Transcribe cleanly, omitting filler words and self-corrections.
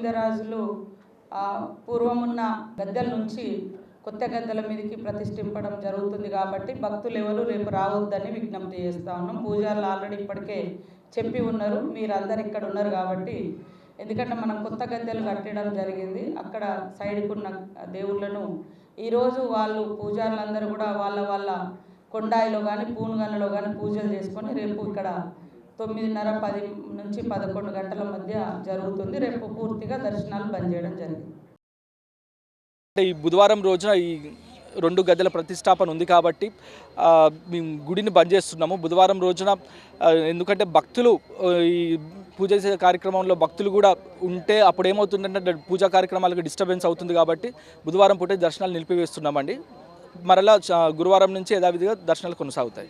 రాజరాజులు పూర్వమున్న గద్దెల నుంచి కొత్త గద్దెల మీదకి ప్రతిష్ఠింపడం జరుగుతుంది కాబట్టి భక్తులు ఎవరు రేపు రావద్దని విజ్ఞప్తి చేస్తా ఉన్నాం. పూజారులు ఆల్రెడీ ఇప్పటికే చెప్పి ఉన్నారు, మీరందరు ఇక్కడ ఉన్నారు కాబట్టి. ఎందుకంటే మనం కొత్త గద్దెలు కట్టడం జరిగింది, అక్కడ సైడ్కున్న దేవుళ్ళను ఈరోజు వాళ్ళు పూజారులందరూ కూడా వాళ్ళ కొండాయిలో కానీ పూనుగనలో కానీ పూజలు చేసుకొని రేపు ఇక్కడ 9:30 10 నుంచి 11 గంటల మధ్య జరుగుతుంది. రేపు పూర్తిగా దర్శనాలు బంద్ చేయడం జరిగింది. ఈ బుధవారం రోజున ఈ 2 గద్దెల ప్రతిష్టాపన ఉంది కాబట్టి మేము గుడిని బంద్ చేస్తున్నాము బుధవారం రోజున. ఎందుకంటే భక్తులు ఈ పూజ చేసే కార్యక్రమంలో భక్తులు కూడా ఉంటే అప్పుడు ఏమవుతుందంటే పూజా కార్యక్రమాలకు డిస్టర్బెన్స్ అవుతుంది కాబట్టి బుధవారం పూట దర్శనాలు నిలిపివేస్తున్నామండి. మరలా గురువారం నుంచి యథావిధిగా దర్శనాలు కొనసాగుతాయి.